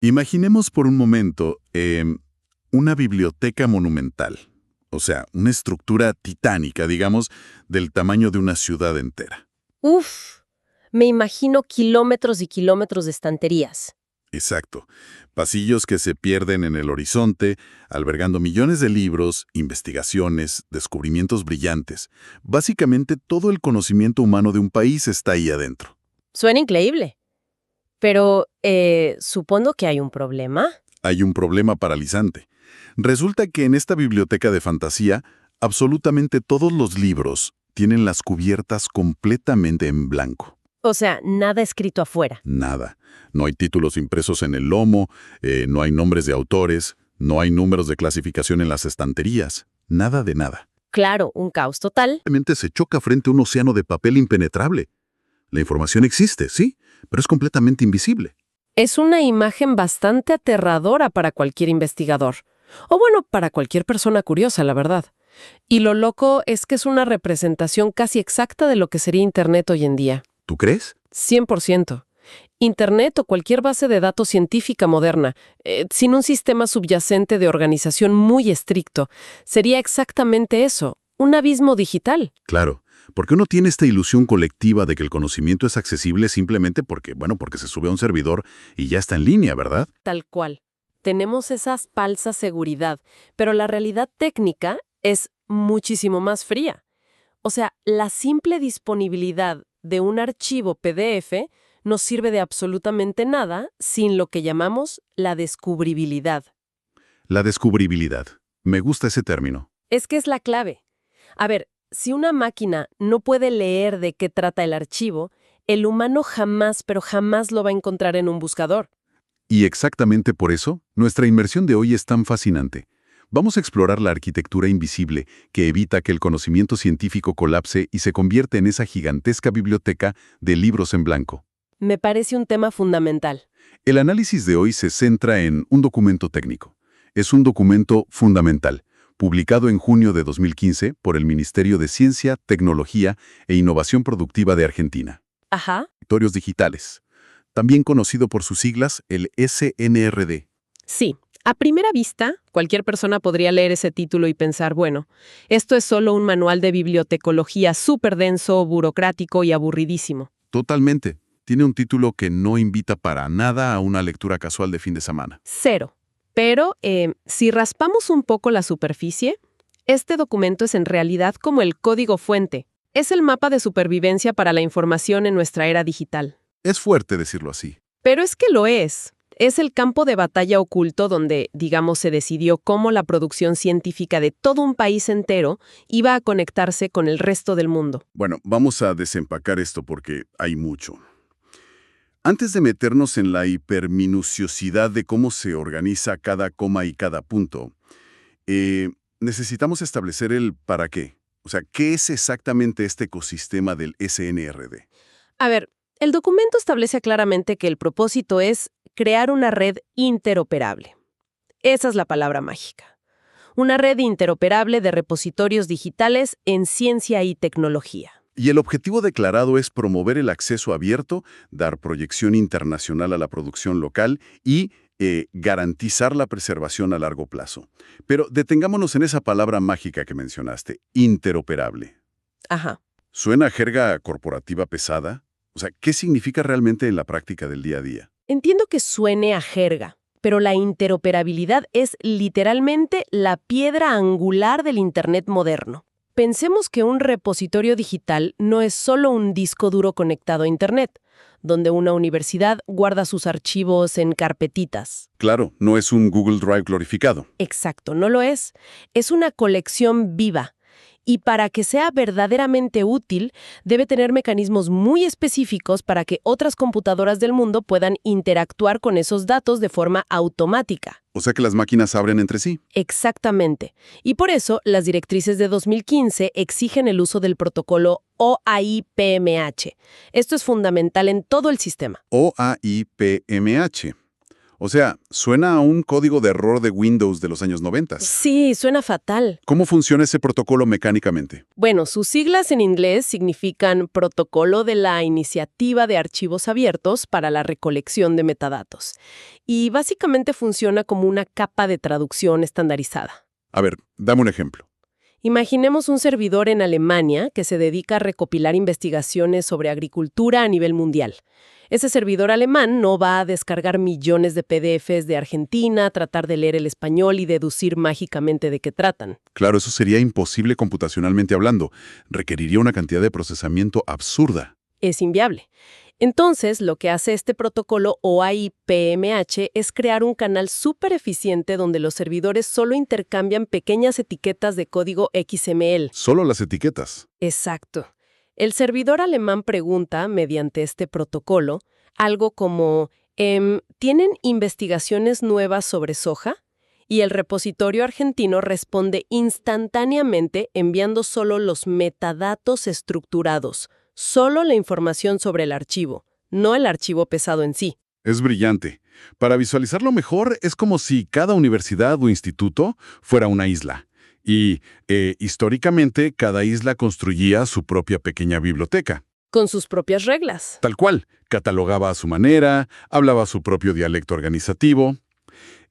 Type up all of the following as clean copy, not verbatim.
Imaginemos por un momento una biblioteca monumental, o sea, una estructura titánica, digamos, del tamaño de una ciudad entera. Uf, me imagino kilómetros y kilómetros de estanterías. Exacto. Pasillos que se pierden en el horizonte, albergando millones de libros, investigaciones, descubrimientos brillantes. Básicamente todo el conocimiento humano de un país está ahí adentro. Suena increíble. Pero, supongo que hay un problema. Hay un problema paralizante. Resulta que en esta biblioteca de fantasía, absolutamente todos los libros tienen las cubiertas completamente en blanco. O sea, nada escrito afuera. Nada. No hay títulos impresos en el lomo, no hay nombres de autores, no hay números de clasificación en las estanterías. Nada de nada. Claro, un caos total. Simplemente se choca frente a un océano de papel impenetrable. La información existe, sí, pero es completamente invisible. Es una imagen bastante aterradora para cualquier investigador. O bueno, para cualquier persona curiosa, la verdad. Y lo loco es que es una representación casi exacta de lo que sería Internet hoy en día. ¿Tú crees? 100%. Internet o cualquier base de datos científica moderna, sin un sistema subyacente de organización muy estricto, sería exactamente eso, un abismo digital. Claro, porque uno tiene esta ilusión colectiva de que el conocimiento es accesible simplemente porque se sube a un servidor y ya está en línea, ¿verdad? Tal cual. Tenemos esa falsa seguridad, pero la realidad técnica es muchísimo más fría. O sea, la simple disponibilidad de un archivo PDF no sirve de absolutamente nada sin lo que llamamos la descubribilidad. La descubribilidad. Me gusta ese término. Es que es la clave. A ver, si una máquina no puede leer de qué trata el archivo, el humano jamás, pero jamás lo va a encontrar en un buscador. Y exactamente por eso, nuestra inmersión de hoy es tan fascinante. Vamos a explorar la arquitectura invisible que evita que el conocimiento científico colapse y se convierta en esa gigantesca biblioteca de libros en blanco. Me parece un tema fundamental. El análisis de hoy se centra en un documento técnico. Es un documento fundamental, publicado en junio de 2015 por el Ministerio de Ciencia, Tecnología e Innovación Productiva de Argentina. Ajá. Directorios digitales, también conocido por sus siglas, el SNRD. Sí. A primera vista, cualquier persona podría leer ese título y pensar, bueno, esto es solo un manual de bibliotecología súper denso, burocrático y aburridísimo. Totalmente. Tiene un título que no invita para nada a una lectura casual de fin de semana. Cero. Pero, si raspamos un poco la superficie, este documento es en realidad como el código fuente. Es el mapa de supervivencia para la información en nuestra era digital. Es fuerte decirlo así. Pero es que lo es. Es el campo de batalla oculto donde, digamos, se decidió cómo la producción científica de todo un país entero iba a conectarse con el resto del mundo. Bueno, vamos a desempacar esto porque hay mucho. Antes de meternos en la hiperminuciosidad de cómo se organiza cada coma y cada punto, necesitamos establecer el para qué. O sea, ¿qué es exactamente este ecosistema del SNRD? A ver, el documento establece claramente que el propósito es crear una red interoperable. Esa es la palabra mágica. Una red interoperable de repositorios digitales en ciencia y tecnología. Y el objetivo declarado es promover el acceso abierto, dar proyección internacional a la producción local y garantizar la preservación a largo plazo. Pero detengámonos en esa palabra mágica que mencionaste, interoperable. Ajá. ¿Suena a jerga corporativa pesada? O sea, ¿qué significa realmente en la práctica del día a día? Entiendo que suene a jerga, pero la interoperabilidad es literalmente la piedra angular del Internet moderno. Pensemos que un repositorio digital no es solo un disco duro conectado a Internet, donde una universidad guarda sus archivos en carpetitas. Claro, no es un Google Drive glorificado. Exacto, no lo es. Es una colección viva. Y para que sea verdaderamente útil, debe tener mecanismos muy específicos para que otras computadoras del mundo puedan interactuar con esos datos de forma automática. O sea que las máquinas abren entre sí. Exactamente. Y por eso, las directrices de 2015 exigen el uso del protocolo OAI-PMH. Esto es fundamental en todo el sistema. OAI-PMH. O sea, suena a un código de error de Windows de los años 90. Sí, suena fatal. ¿Cómo funciona ese protocolo mecánicamente? Bueno, sus siglas en inglés significan Protocolo de la Iniciativa de Archivos Abiertos para la Recolección de Metadatos. Y básicamente funciona como una capa de traducción estandarizada. A ver, dame un ejemplo. Imaginemos un servidor en Alemania que se dedica a recopilar investigaciones sobre agricultura a nivel mundial. Ese servidor alemán no va a descargar millones de PDFs de Argentina, tratar de leer el español y deducir mágicamente de qué tratan. Claro, eso sería imposible computacionalmente hablando. Requeriría una cantidad de procesamiento absurda. Es inviable. Entonces, lo que hace este protocolo OAI-PMH es crear un canal súper eficiente donde los servidores solo intercambian pequeñas etiquetas de código XML. Solo las etiquetas. Exacto. El servidor alemán pregunta, mediante este protocolo, algo como, ¿tienen investigaciones nuevas sobre soja? Y el repositorio argentino responde instantáneamente enviando solo los metadatos estructurados, solo la información sobre el archivo, no el archivo pesado en sí. Es brillante. Para visualizarlo mejor, es como si cada universidad o instituto fuera una isla. Y, históricamente, cada isla construía su propia pequeña biblioteca. Con sus propias reglas. Tal cual, catalogaba a su manera, hablaba su propio dialecto organizativo.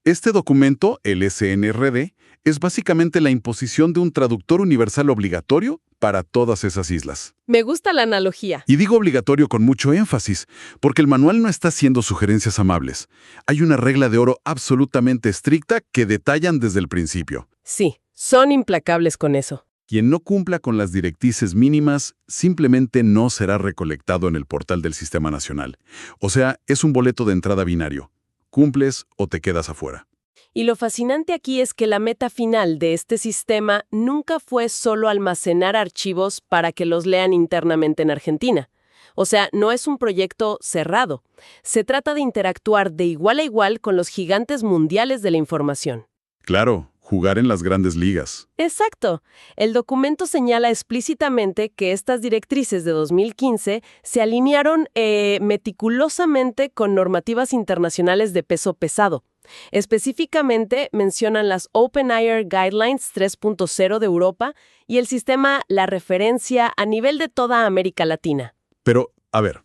Este documento, el SNRD, es básicamente la imposición de un traductor universal obligatorio para todas esas islas. Me gusta la analogía. Y digo obligatorio con mucho énfasis, porque el manual no está haciendo sugerencias amables. Hay una regla de oro absolutamente estricta que detallan desde el principio. Sí, son implacables con eso. Quien no cumpla con las directrices mínimas simplemente no será recolectado en el portal del Sistema Nacional. O sea, es un boleto de entrada binario. Cumples o te quedas afuera. Y lo fascinante aquí es que la meta final de este sistema nunca fue solo almacenar archivos para que los lean internamente en Argentina. O sea, no es un proyecto cerrado. Se trata de interactuar de igual a igual con los gigantes mundiales de la información. Claro, jugar en las grandes ligas. Exacto. El documento señala explícitamente que estas directrices de 2015 se alinearon meticulosamente con normativas internacionales de peso pesado. Específicamente mencionan las OpenAIRE Guidelines 3.0 de Europa y el sistema La Referencia a nivel de toda América Latina. Pero, a ver,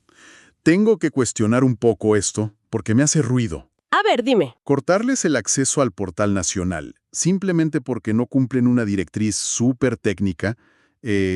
tengo que cuestionar un poco esto porque me hace ruido. A ver, dime. Cortarles el acceso al portal nacional simplemente porque no cumplen una directriz súper técnica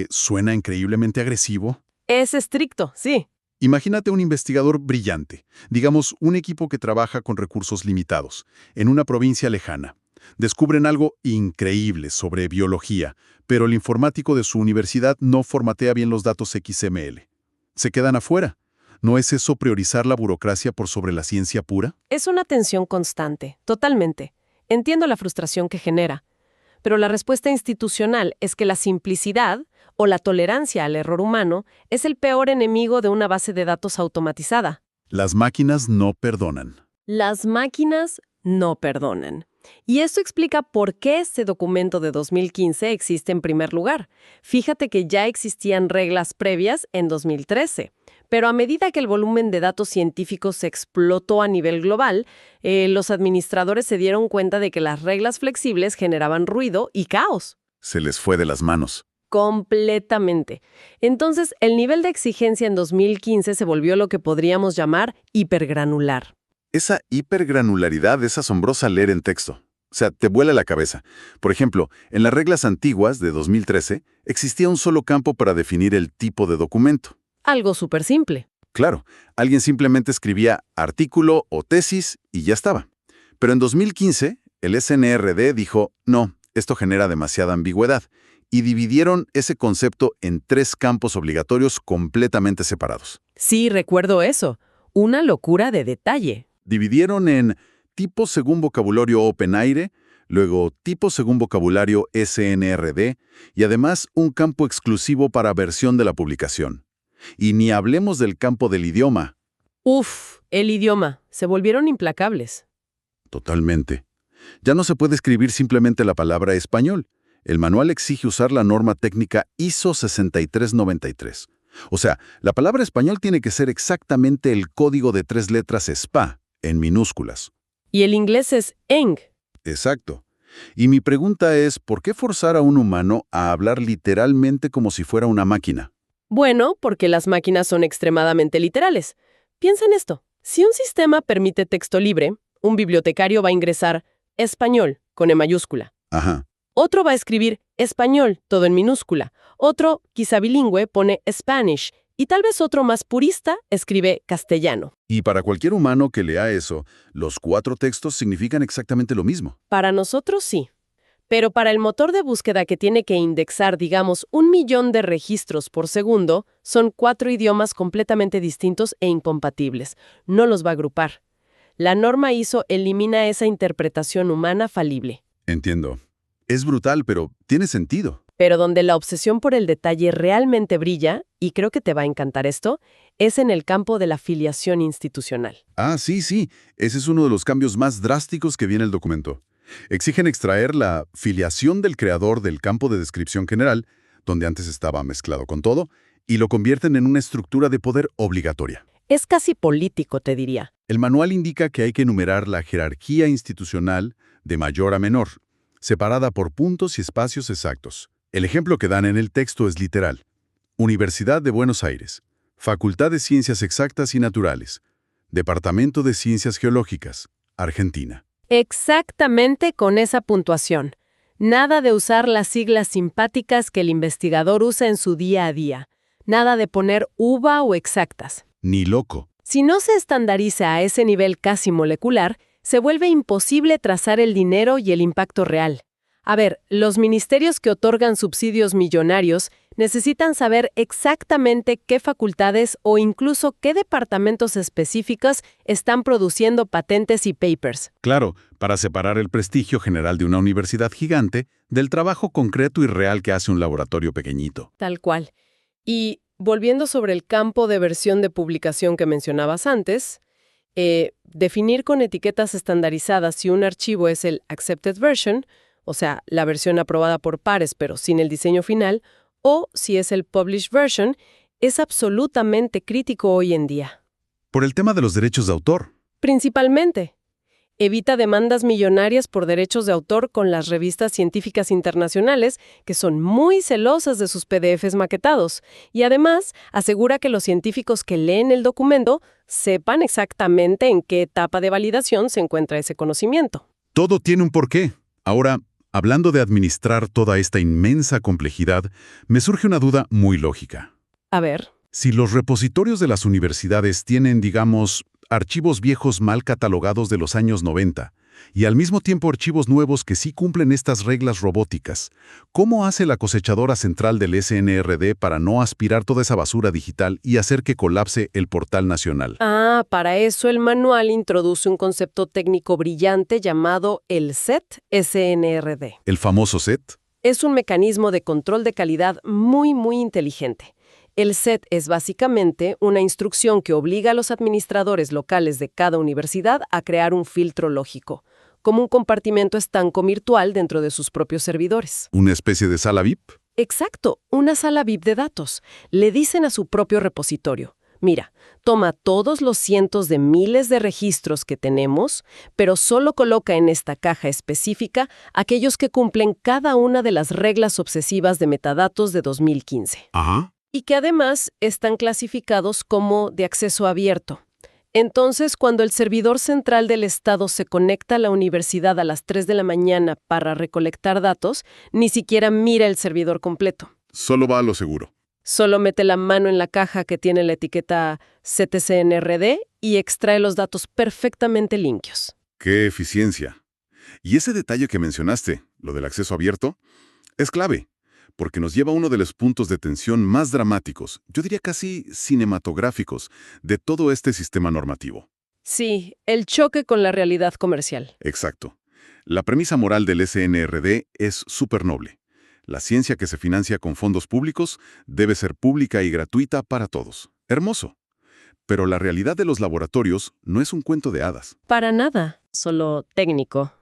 suena increíblemente agresivo. Es estricto, sí. Imagínate un investigador brillante, digamos un equipo que trabaja con recursos limitados, en una provincia lejana. Descubren algo increíble sobre biología, pero el informático de su universidad no formatea bien los datos XML. Se quedan afuera. ¿No es eso priorizar la burocracia por sobre la ciencia pura? Es una tensión constante, totalmente. Entiendo la frustración que genera, pero la respuesta institucional es que la simplicidad o la tolerancia al error humano es el peor enemigo de una base de datos automatizada. Las máquinas no perdonan. Las máquinas no perdonan. Y esto explica por qué este documento de 2015 existe en primer lugar. Fíjate que ya existían reglas previas en 2013. Pero a medida que el volumen de datos científicos se explotó a nivel global, los administradores se dieron cuenta de que las reglas flexibles generaban ruido y caos. Se les fue de las manos. Completamente. Entonces, el nivel de exigencia en 2015 se volvió lo que podríamos llamar hipergranular. Esa hipergranularidad es asombrosa leer en texto. O sea, te vuela la cabeza. Por ejemplo, en las reglas antiguas de 2013 existía un solo campo para definir el tipo de documento. Algo súper simple. Claro, alguien simplemente escribía artículo o tesis y ya estaba. Pero en 2015, el SNRD dijo, no, esto genera demasiada ambigüedad, y dividieron ese concepto en 3 campos obligatorios completamente separados. Sí, recuerdo eso. Una locura de detalle. Dividieron en tipos según vocabulario OpenAIRE, luego tipos según vocabulario SNRD y además un campo exclusivo para versión de la publicación. Y ni hablemos del campo del idioma. Uf, el idioma. Se volvieron implacables. Totalmente. Ya no se puede escribir simplemente la palabra español. El manual exige usar la norma técnica ISO 6393. O sea, la palabra español tiene que ser exactamente el código de 3 letras SPA, en minúsculas. Y el inglés es eng. Exacto. Y mi pregunta es, ¿por qué forzar a un humano a hablar literalmente como si fuera una máquina? Bueno, porque las máquinas son extremadamente literales. Piensa en esto. Si un sistema permite texto libre, un bibliotecario va a ingresar español con E mayúscula. Ajá. Otro va a escribir español, todo en minúscula. Otro, quizá bilingüe, pone Spanish. Y tal vez otro más purista escribe castellano. Y para cualquier humano que lea eso, los 4 textos significan exactamente lo mismo. Para nosotros sí. Pero para el motor de búsqueda que tiene que indexar, digamos, 1.000.000 de registros por segundo, son 4 idiomas completamente distintos e incompatibles. No los va a agrupar. La norma ISO elimina esa interpretación humana falible. Entiendo. Es brutal, pero tiene sentido. Pero donde la obsesión por el detalle realmente brilla, y creo que te va a encantar esto, es en el campo de la filiación institucional. Ah, sí, sí. Ese es uno de los cambios más drásticos que viene el documento. Exigen extraer la filiación del creador del campo de descripción general, donde antes estaba mezclado con todo, y lo convierten en una estructura de poder obligatoria. Es casi político, te diría. El manual indica que hay que enumerar la jerarquía institucional de mayor a menor, separada por puntos y espacios exactos. El ejemplo que dan en el texto es literal. Universidad de Buenos Aires, Facultad de Ciencias Exactas y Naturales, Departamento de Ciencias Geológicas, Argentina. Exactamente con esa puntuación. Nada de usar las siglas simpáticas que el investigador usa en su día a día. Nada de poner uva o exactas. Ni loco. Si no se estandariza a ese nivel casi molecular, se vuelve imposible trazar el dinero y el impacto real. A ver, los ministerios que otorgan subsidios millonarios necesitan saber exactamente qué facultades o incluso qué departamentos específicos están produciendo patentes y papers. Claro, para separar el prestigio general de una universidad gigante del trabajo concreto y real que hace un laboratorio pequeñito. Tal cual. Y volviendo sobre el campo de versión de publicación que mencionabas antes, definir con etiquetas estandarizadas si un archivo es el accepted version, o sea, la versión aprobada por pares pero sin el diseño final, o si es el published version, es absolutamente crítico hoy en día. Por el tema de los derechos de autor. Principalmente, evita demandas millonarias por derechos de autor con las revistas científicas internacionales, que son muy celosas de sus PDFs maquetados, y además asegura que los científicos que leen el documento sepan exactamente en qué etapa de validación se encuentra ese conocimiento. Todo tiene un porqué. Ahora, hablando de administrar toda esta inmensa complejidad, me surge una duda muy lógica. A ver. Si los repositorios de las universidades tienen, digamos, archivos viejos mal catalogados de los años 90 y al mismo tiempo archivos nuevos que sí cumplen estas reglas robóticas, ¿cómo hace la cosechadora central del SNRD para no aspirar toda esa basura digital y hacer que colapse el portal nacional? Ah, para eso el manual introduce un concepto técnico brillante llamado el SET SNRD. ¿El famoso SET? Es un mecanismo de control de calidad muy inteligente. El SET es básicamente una instrucción que obliga a los administradores locales de cada universidad a crear un filtro lógico, como un compartimento estanco virtual dentro de sus propios servidores. ¿Una especie de sala VIP? Exacto, una sala VIP de datos. Le dicen a su propio repositorio: mira, toma todos los cientos de miles de registros que tenemos, pero solo coloca en esta caja específica aquellos que cumplen cada una de las reglas obsesivas de metadatos de 2015. Ajá. Y que además están clasificados como de acceso abierto. Entonces, cuando el servidor central del Estado se conecta a la universidad a las 3 de la mañana para recolectar datos, ni siquiera mira el servidor completo. Solo va a lo seguro. Solo mete la mano en la caja que tiene la etiqueta CTCNRD y extrae los datos perfectamente limpios. ¡Qué eficiencia! Y ese detalle que mencionaste, lo del acceso abierto, es clave, porque nos lleva a uno de los puntos de tensión más dramáticos, yo diría casi cinematográficos, de todo este sistema normativo. Sí, el choque con la realidad comercial. Exacto. La premisa moral del SNRD es súper noble. La ciencia que se financia con fondos públicos debe ser pública y gratuita para todos. Hermoso. Pero la realidad de los laboratorios no es un cuento de hadas. Para nada, solo técnico.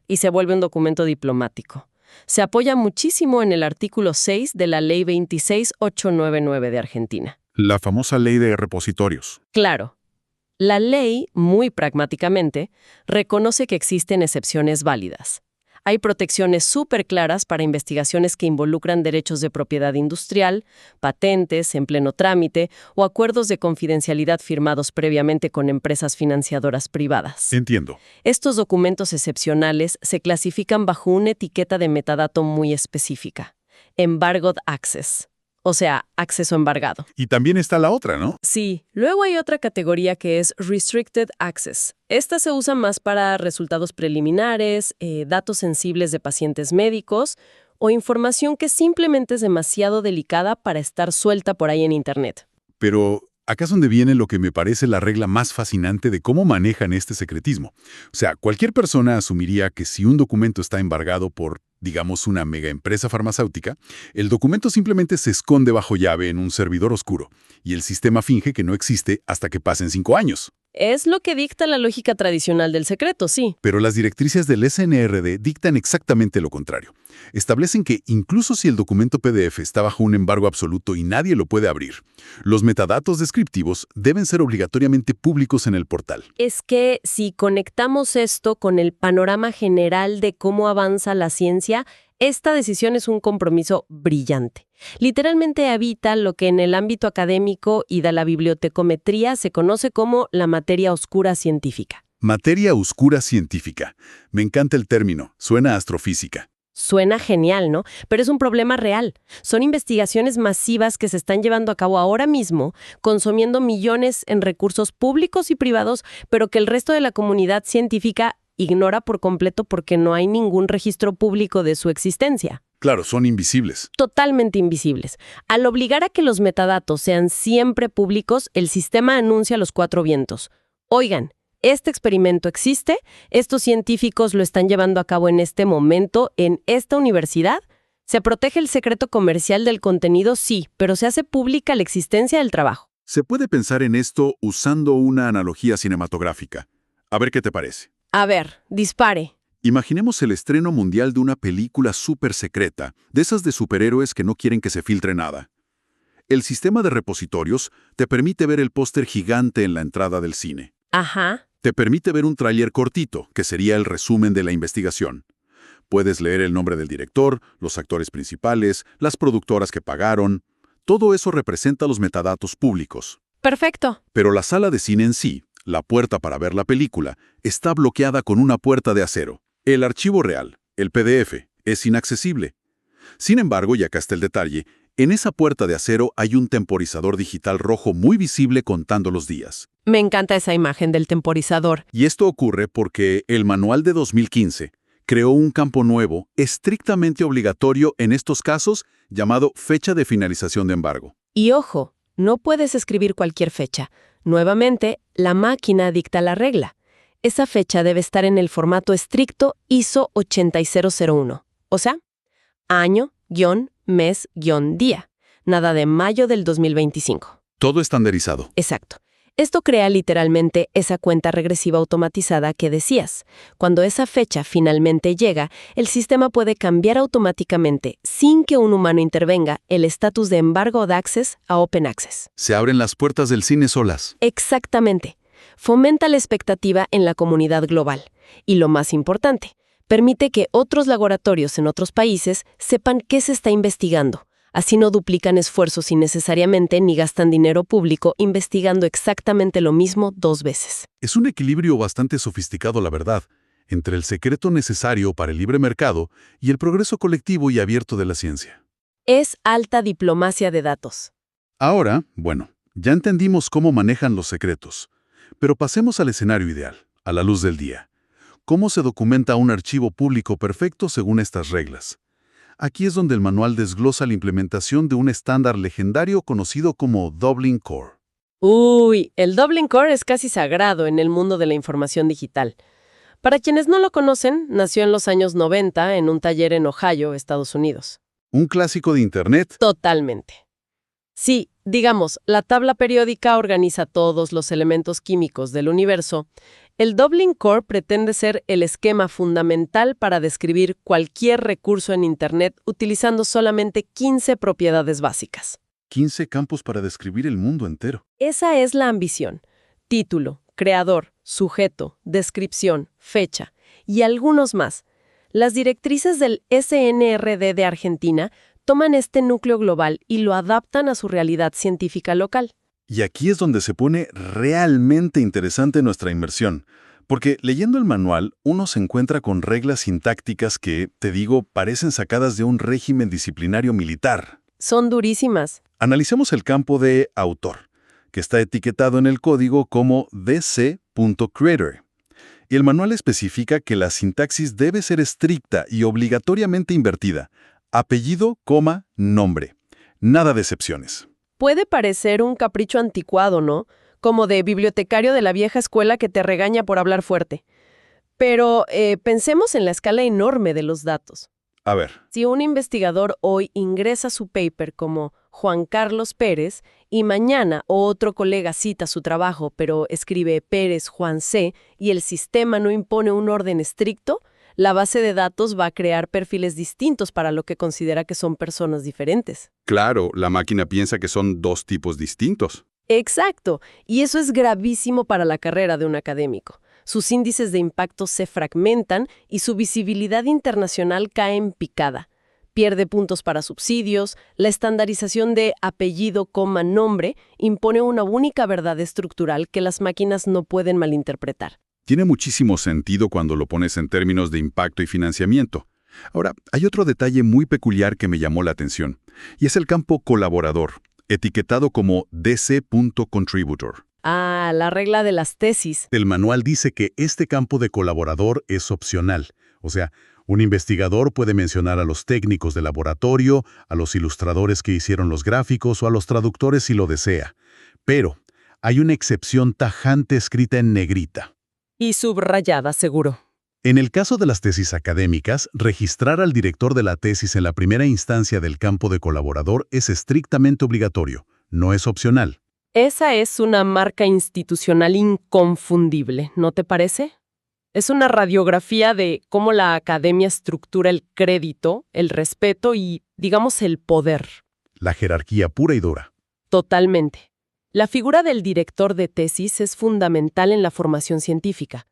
Y se vuelve un documento diplomático. Se apoya muchísimo en el artículo 6 de la Ley 26899 de Argentina. La famosa ley de repositorios. Claro. La ley, muy pragmáticamente, reconoce que existen excepciones válidas. Hay protecciones súper claras para investigaciones que involucran derechos de propiedad industrial, patentes en pleno trámite o acuerdos de confidencialidad firmados previamente con empresas financiadoras privadas. Entiendo. Estos documentos excepcionales se clasifican bajo una etiqueta de metadato muy específica: Embargoed Access, o sea, acceso embargado. Y también está la otra, ¿no? Sí, luego hay otra categoría que es Restricted Access. Esta se usa más para resultados preliminares, datos sensibles de pacientes médicos o información que simplemente es demasiado delicada para estar suelta por ahí en Internet. Pero acá es donde viene lo que me parece la regla más fascinante de cómo manejan este secretismo. O sea, cualquier persona asumiría que si un documento está embargado por, digamos, una mega empresa farmacéutica, el documento simplemente se esconde bajo llave en un servidor oscuro y el sistema finge que no existe hasta que pasen 5 años. Es lo que dicta la lógica tradicional del secreto, sí. Pero las directrices del SNRD dictan exactamente lo contrario. Establecen que incluso si el documento PDF está bajo un embargo absoluto y nadie lo puede abrir, los metadatos descriptivos deben ser obligatoriamente públicos en el portal. Es que si conectamos esto con el panorama general de cómo avanza la ciencia, esta decisión es un compromiso brillante. Literalmente evita lo que en el ámbito académico y de la bibliotecometría se conoce como la materia oscura científica. Materia oscura científica. Me encanta el término, suena a astrofísica. Suena genial, ¿no? Pero es un problema real. Son investigaciones masivas que se están llevando a cabo ahora mismo, consumiendo millones en recursos públicos y privados, pero que el resto de la comunidad científica ignora por completo porque no hay ningún registro público de su existencia. Claro, son invisibles. Totalmente invisibles. Al obligar a que los metadatos sean siempre públicos, el sistema anuncia a los 4 vientos: oigan, este experimento existe, estos científicos lo están llevando a cabo en este momento, en esta universidad. ¿Se protege el secreto comercial del contenido? Sí, pero se hace pública la existencia del trabajo. Se puede pensar en esto usando una analogía cinematográfica. A ver qué te parece. A ver, dispare. Imaginemos el estreno mundial de una película súper secreta, de esas de superhéroes que no quieren que se filtre nada. El sistema de repositorios te permite ver el póster gigante en la entrada del cine. Ajá. Te permite ver un tráiler cortito, que sería el resumen de la investigación. Puedes leer el nombre del director, los actores principales, las productoras que pagaron. Todo eso representa los metadatos públicos. Perfecto. Pero la sala de cine en sí, la puerta para ver la película, está bloqueada con una puerta de acero. El archivo real, el PDF, es inaccesible. Sin embargo, y acá está el detalle, en esa puerta de acero hay un temporizador digital rojo muy visible contando los días. Me encanta esa imagen del temporizador. Y esto ocurre porque el manual de 2015 creó un campo nuevo, estrictamente obligatorio en estos casos, llamado fecha de finalización de embargo. Y ojo, no puedes escribir cualquier fecha. Nuevamente, la máquina dicta la regla. Esa fecha debe estar en el formato estricto ISO 80001, o sea, año, mes, día. Nada de mayo del 2025. Todo estandarizado. Exacto. Esto crea literalmente esa cuenta regresiva automatizada que decías. Cuando esa fecha finalmente llega, el sistema puede cambiar automáticamente, sin que un humano intervenga, el estatus de Embargoed Access a Open Access. Se abren las puertas del cine solas. Exactamente. Fomenta la expectativa en la comunidad global. Y lo más importante, permite que otros laboratorios en otros países sepan qué se está investigando. Así no duplican esfuerzos innecesariamente ni gastan dinero público investigando exactamente lo mismo 2 veces. Es un equilibrio bastante sofisticado, la verdad, entre el secreto necesario para el libre mercado y el progreso colectivo y abierto de la ciencia. Es alta diplomacia de datos. Ahora, bueno, ya entendimos cómo manejan los secretos. Pero pasemos al escenario ideal, a la luz del día. ¿Cómo se documenta un archivo público perfecto según estas reglas? Aquí es donde el manual desglosa la implementación de un estándar legendario conocido como Dublin Core. Uy, el Dublin Core es casi sagrado en el mundo de la información digital. Para quienes no lo conocen, nació en los años 90 en un taller en Ohio, Estados Unidos. Un clásico de Internet. Totalmente. Sí, digamos, la tabla periódica organiza todos los elementos químicos del universo. El Dublin Core pretende ser el esquema fundamental para describir cualquier recurso en Internet utilizando solamente 15 propiedades básicas. 15 campos para describir el mundo entero. Esa es la ambición. Título, creador, sujeto, descripción, fecha y algunos más. Las directrices del SNRD de Argentina toman este núcleo global y lo adaptan a su realidad científica local. Y aquí es donde se pone realmente interesante nuestra inmersión, porque leyendo el manual uno se encuentra con reglas sintácticas que, te digo, parecen sacadas de un régimen disciplinario militar. Son durísimas. Analicemos el campo de autor, que está etiquetado en el código como dc.creator. Y el manual especifica que la sintaxis debe ser estricta y obligatoriamente invertida. Apellido, coma, nombre. Nada de excepciones. Puede parecer un capricho anticuado, ¿no? Como de bibliotecario de la vieja escuela que te regaña por hablar fuerte. Pero pensemos en la escala enorme de los datos. A ver. Si un investigador hoy ingresa su paper como Juan Carlos Pérez y mañana otro colega cita su trabajo pero escribe Pérez Juan C. y el sistema no impone un orden estricto, la base de datos va a crear perfiles distintos para lo que considera que son personas diferentes. Claro, la máquina piensa que son dos tipos distintos. Exacto, y eso es gravísimo para la carrera de un académico. Sus índices de impacto se fragmentan y su visibilidad internacional cae en picada. Pierde puntos para subsidios, la estandarización de apellido, coma, nombre impone una única verdad estructural que las máquinas no pueden malinterpretar. Tiene muchísimo sentido cuando lo pones en términos de impacto y financiamiento. Ahora, hay otro detalle muy peculiar que me llamó la atención, y es el campo colaborador, etiquetado como dc.contributor. Ah, la regla de las tesis. El manual dice que este campo de colaborador es opcional. O sea, un investigador puede mencionar a los técnicos de laboratorio, a los ilustradores que hicieron los gráficos o a los traductores si lo desea. Pero hay una excepción tajante escrita en negrita. Y subrayada, seguro. En el caso de las tesis académicas, registrar al director de la tesis en la primera instancia del campo de colaborador es estrictamente obligatorio, no es opcional. Esa es una marca institucional inconfundible, ¿no te parece? Es una radiografía de cómo la academia estructura el crédito, el respeto y, digamos, el poder. La jerarquía pura y dura. Totalmente. La figura del director de tesis es fundamental en la formación científica.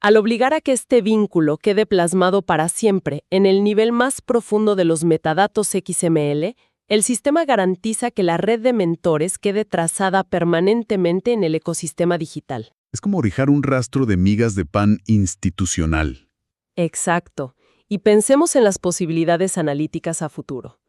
Al obligar a que este vínculo quede plasmado para siempre en el nivel más profundo de los metadatos XML, el sistema garantiza que la red de mentores quede trazada permanentemente en el ecosistema digital. Es como rijar un rastro de migas de pan institucional. Exacto. Y pensemos en las posibilidades analíticas a futuro.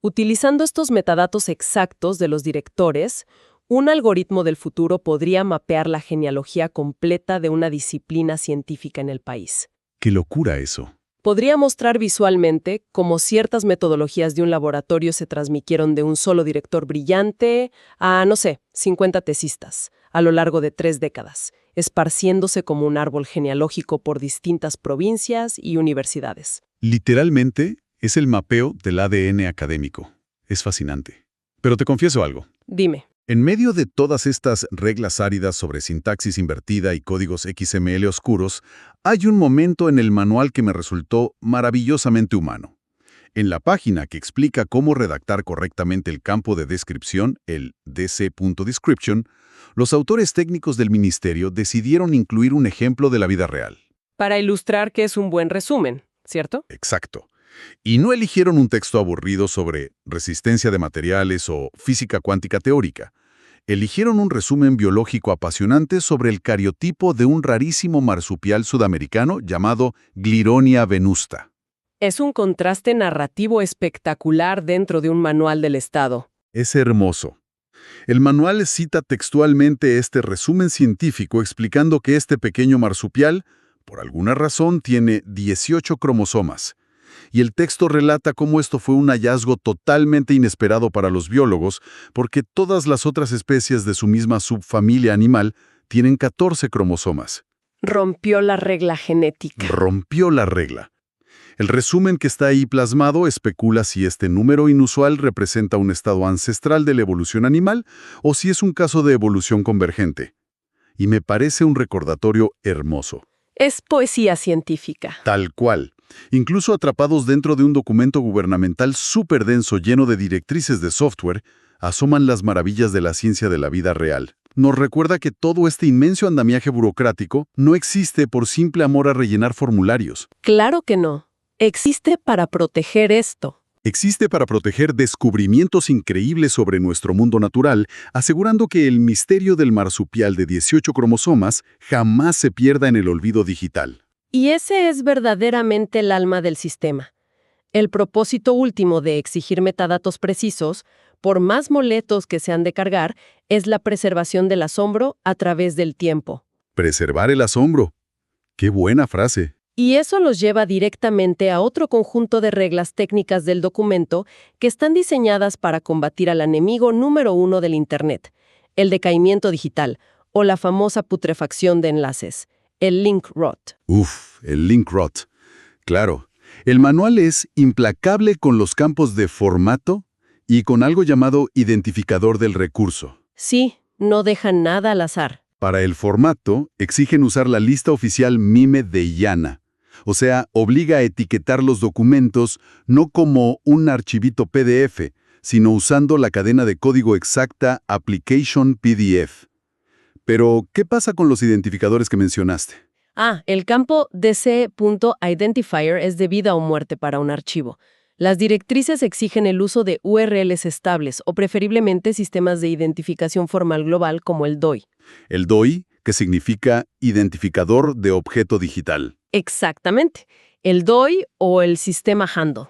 Utilizando estos metadatos exactos de los directores, un algoritmo del futuro podría mapear la genealogía completa de una disciplina científica en el país. ¡Qué locura eso! Podría mostrar visualmente cómo ciertas metodologías de un laboratorio se transmitieron de un solo director brillante a, 50 tesistas, a lo largo de 3 décadas, esparciéndose como un árbol genealógico por distintas provincias y universidades. Literalmente, es el mapeo del ADN académico. Es fascinante. Pero te confieso algo. Dime. En medio de todas estas reglas áridas sobre sintaxis invertida y códigos XML oscuros, hay un momento en el manual que me resultó maravillosamente humano. En la página que explica cómo redactar correctamente el campo de descripción, el dc.description, los autores técnicos del ministerio decidieron incluir un ejemplo de la vida real. Para ilustrar que es un buen resumen, ¿cierto? Exacto. Y no eligieron un texto aburrido sobre resistencia de materiales o física cuántica teórica. Eligieron un resumen biológico apasionante sobre el cariotipo de un rarísimo marsupial sudamericano llamado Glironia venusta. Es un contraste narrativo espectacular dentro de un manual del Estado. Es hermoso. El manual cita textualmente este resumen científico explicando que este pequeño marsupial, por alguna razón, tiene 18 cromosomas. Y el texto relata cómo esto fue un hallazgo totalmente inesperado para los biólogos, porque todas las otras especies de su misma subfamilia animal tienen 14 cromosomas. Rompió la regla genética. Rompió la regla. El resumen que está ahí plasmado especula si este número inusual representa un estado ancestral de la evolución animal o si es un caso de evolución convergente. Y me parece un recordatorio hermoso. Es poesía científica. Tal cual. Incluso atrapados dentro de un documento gubernamental súper denso lleno de directrices de software, asoman las maravillas de la ciencia de la vida real. Nos recuerda que todo este inmenso andamiaje burocrático no existe por simple amor a rellenar formularios. Claro que no. Existe para proteger esto. Existe para proteger descubrimientos increíbles sobre nuestro mundo natural, asegurando que el misterio del marsupial de 18 cromosomas jamás se pierda en el olvido digital. Y ese es verdaderamente el alma del sistema. El propósito último de exigir metadatos precisos, por más moletos que sean de cargar, es la preservación del asombro a través del tiempo. Preservar el asombro. ¡Qué buena frase! Y eso los lleva directamente a otro conjunto de reglas técnicas del documento que están diseñadas para combatir al enemigo número 1 del Internet, el decaimiento digital, o la famosa putrefacción de enlaces, el link rot. El link rot. Claro. El manual es implacable con los campos de formato y con algo llamado identificador del recurso. Sí, no dejan nada al azar. Para el formato, exigen usar la lista oficial MIME de IANA. O sea, obliga a etiquetar los documentos no como un archivito PDF, sino usando la cadena de código exacta Application PDF. Pero, ¿qué pasa con los identificadores que mencionaste? El campo dc.identifier es de vida o muerte para un archivo. Las directrices exigen el uso de URLs estables o preferiblemente sistemas de identificación formal global como el DOI. El DOI, que significa Identificador de Objeto Digital. Exactamente, el DOI o el sistema handle.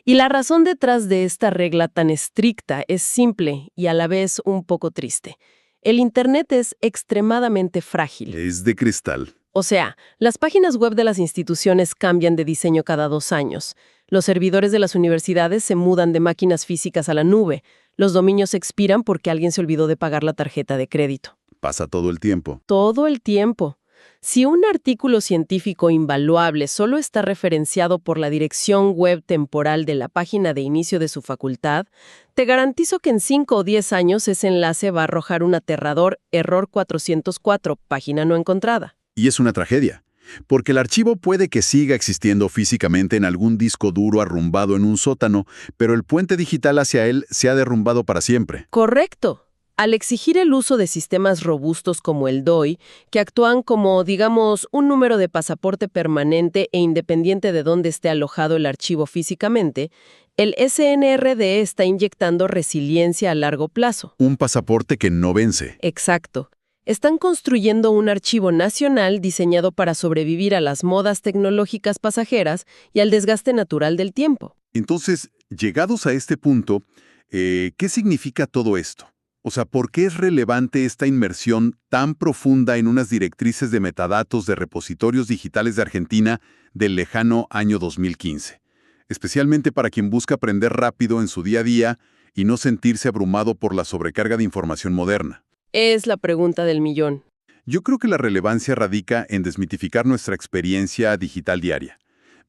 Y la razón detrás de esta regla tan estricta es simple y a la vez un poco triste. El Internet es extremadamente frágil. Es de cristal. O sea, las páginas web de las instituciones cambian de diseño cada 2 años. Los servidores de las universidades se mudan de máquinas físicas a la nube. Los dominios expiran porque alguien se olvidó de pagar la tarjeta de crédito. Pasa todo el tiempo. Todo el tiempo. Si un artículo científico invaluable solo está referenciado por la dirección web temporal de la página de inicio de su facultad, te garantizo que en 5 o 10 años ese enlace va a arrojar un aterrador error 404, página no encontrada. Y es una tragedia, porque el archivo puede que siga existiendo físicamente en algún disco duro arrumbado en un sótano, pero el puente digital hacia él se ha derrumbado para siempre. Correcto. Al exigir el uso de sistemas robustos como el DOI, que actúan como, digamos, un número de pasaporte permanente e independiente de dónde esté alojado el archivo físicamente, el SNRD está inyectando resiliencia a largo plazo. Un pasaporte que no vence. Exacto. Están construyendo un archivo nacional diseñado para sobrevivir a las modas tecnológicas pasajeras y al desgaste natural del tiempo. Entonces, llegados a este punto, ¿qué significa todo esto? O sea, ¿por qué es relevante esta inmersión tan profunda en unas directrices de metadatos de repositorios digitales de Argentina del lejano año 2015? Especialmente para quien busca aprender rápido en su día a día y no sentirse abrumado por la sobrecarga de información moderna. Es la pregunta del millón. Yo creo que la relevancia radica en desmitificar nuestra experiencia digital diaria.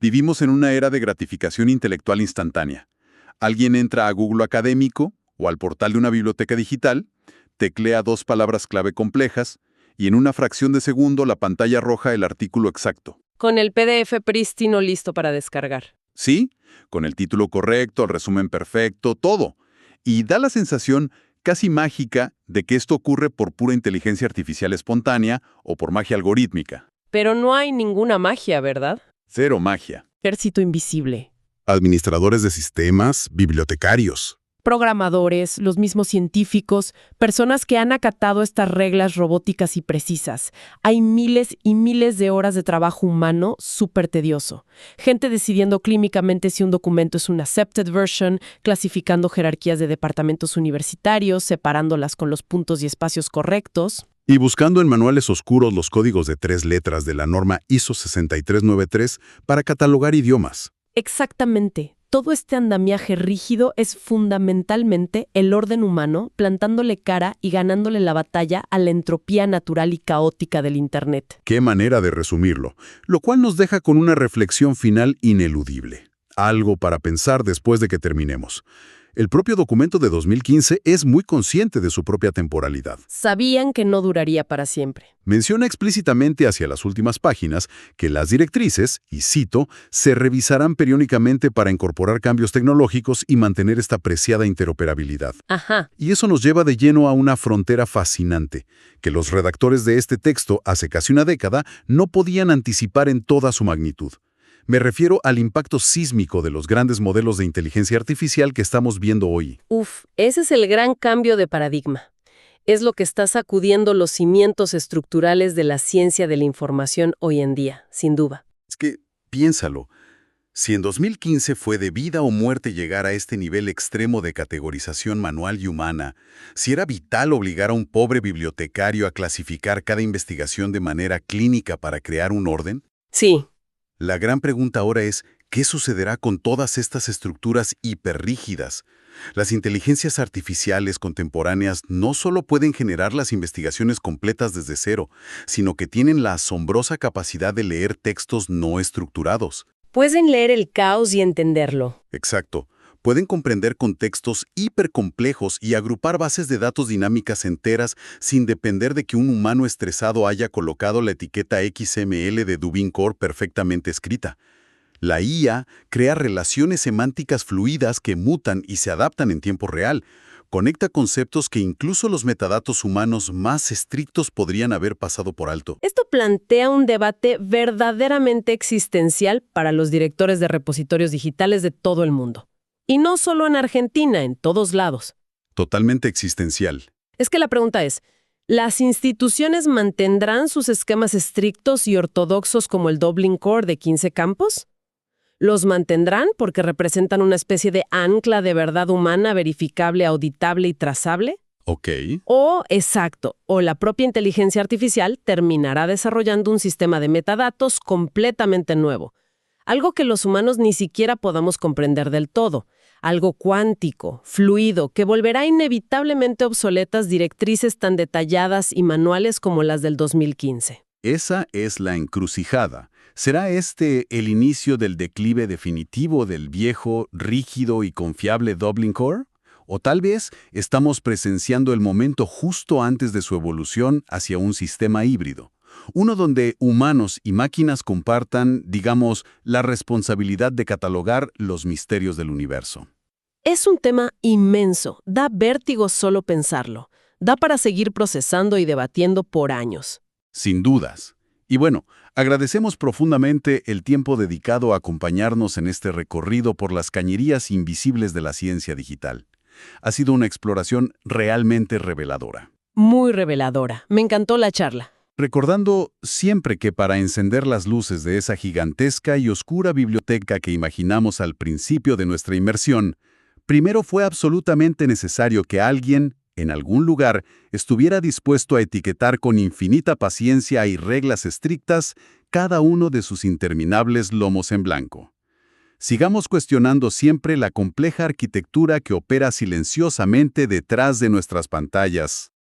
Vivimos en una era de gratificación intelectual instantánea. Alguien entra a Google Académico o al portal de una biblioteca digital, teclea 2 palabras clave complejas y en una fracción de segundo la pantalla arroja el artículo exacto. Con el PDF prístino listo para descargar. Sí, con el título correcto, el resumen perfecto, todo. Y da la sensación casi mágica de que esto ocurre por pura inteligencia artificial espontánea o por magia algorítmica. Pero no hay ninguna magia, ¿verdad? Cero magia. Ejército invisible. Administradores de sistemas, bibliotecarios. Programadores, los mismos científicos, personas que han acatado estas reglas robóticas y precisas. Hay miles y miles de horas de trabajo humano súper tedioso. Gente decidiendo clínicamente si un documento es una accepted version, clasificando jerarquías de departamentos universitarios, separándolas con los puntos y espacios correctos. Y buscando en manuales oscuros los códigos de 3 letras de la norma ISO 6393 para catalogar idiomas. Exactamente. Todo este andamiaje rígido es fundamentalmente el orden humano plantándole cara y ganándole la batalla a la entropía natural y caótica del Internet. Qué manera de resumirlo, lo cual nos deja con una reflexión final ineludible. Algo para pensar después de que terminemos. El propio documento de 2015 es muy consciente de su propia temporalidad. Sabían que no duraría para siempre. Menciona explícitamente hacia las últimas páginas que las directrices, y cito, se revisarán periódicamente para incorporar cambios tecnológicos y mantener esta preciada interoperabilidad. Ajá. Y eso nos lleva de lleno a una frontera fascinante, que los redactores de este texto hace casi una década no podían anticipar en toda su magnitud. Me refiero al impacto sísmico de los grandes modelos de inteligencia artificial que estamos viendo hoy. Ese es el gran cambio de paradigma. Es lo que está sacudiendo los cimientos estructurales de la ciencia de la información hoy en día, sin duda. Es que, piénsalo, si en 2015 fue de vida o muerte llegar a este nivel extremo de categorización manual y humana, si era vital obligar a un pobre bibliotecario a clasificar cada investigación de manera clínica para crear un orden, Sí. la gran pregunta ahora es, ¿qué sucederá con todas estas estructuras hiperrígidas? Las inteligencias artificiales contemporáneas no solo pueden generar las investigaciones completas desde cero, sino que tienen la asombrosa capacidad de leer textos no estructurados. Pueden leer el caos y entenderlo. Exacto. Pueden comprender contextos hipercomplejos y agrupar bases de datos dinámicas enteras sin depender de que un humano estresado haya colocado la etiqueta XML de Dubin Core perfectamente escrita. La IA crea relaciones semánticas fluidas que mutan y se adaptan en tiempo real. Conecta conceptos que incluso los metadatos humanos más estrictos podrían haber pasado por alto. Esto plantea un debate verdaderamente existencial para los directores de repositorios digitales de todo el mundo. Y no solo en Argentina, en todos lados. Totalmente existencial. Es que la pregunta es, ¿las instituciones mantendrán sus esquemas estrictos y ortodoxos como el Dublin Core de 15 campos? ¿Los mantendrán porque representan una especie de ancla de verdad humana verificable, auditable y trazable? Ok. O la propia inteligencia artificial terminará desarrollando un sistema de metadatos completamente nuevo. Algo que los humanos ni siquiera podamos comprender del todo. Algo cuántico, fluido, que volverá inevitablemente obsoletas directrices tan detalladas y manuales como las del 2015. Esa es la encrucijada. ¿Será este el inicio del declive definitivo del viejo, rígido y confiable Dublin Core? ¿O tal vez estamos presenciando el momento justo antes de su evolución hacia un sistema híbrido? Uno donde humanos y máquinas compartan, digamos, la responsabilidad de catalogar los misterios del universo. Es un tema inmenso, da vértigo solo pensarlo. Da para seguir procesando y debatiendo por años. Sin dudas. Y bueno, agradecemos profundamente el tiempo dedicado a acompañarnos en este recorrido por las cañerías invisibles de la ciencia digital. Ha sido una exploración realmente reveladora. Muy reveladora. Me encantó la charla. Recordando siempre que para encender las luces de esa gigantesca y oscura biblioteca que imaginamos al principio de nuestra inmersión, primero fue absolutamente necesario que alguien, en algún lugar, estuviera dispuesto a etiquetar con infinita paciencia y reglas estrictas cada uno de sus interminables lomos en blanco. Sigamos cuestionando siempre la compleja arquitectura que opera silenciosamente detrás de nuestras pantallas.